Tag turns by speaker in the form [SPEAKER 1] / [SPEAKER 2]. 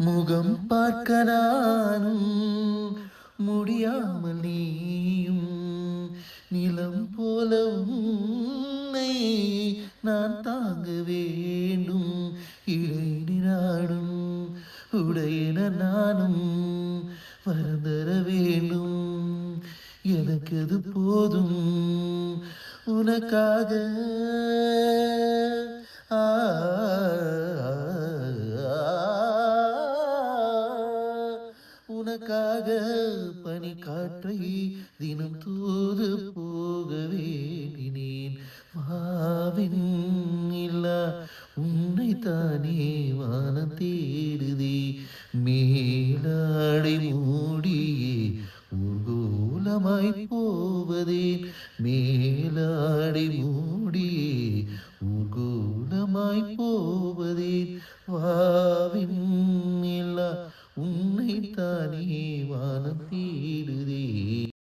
[SPEAKER 1] முகம் பார்க்க நானும் முடியாமல் நீயும் நிலம் போல உன்னை நான் தாங்க வேண்டும். இடை நீராடும் உடையின நானும் வரந்தர வேண்டும். எனக்கு அது போதும் உனக்காக. ஆ உனக்காக பனி காற்றை தினம் தூது போக வேண்டினேன். வாவின் இல்லா உன்னை தானே வானம் தேடுதே. மேலாடை மூடியே ஊர்கோலமாய் போவதேன். மேலாடை மூடியே ஊர்கோலமாய் போவதேன். வாவின் இல்லா உன்னை தானே வானம்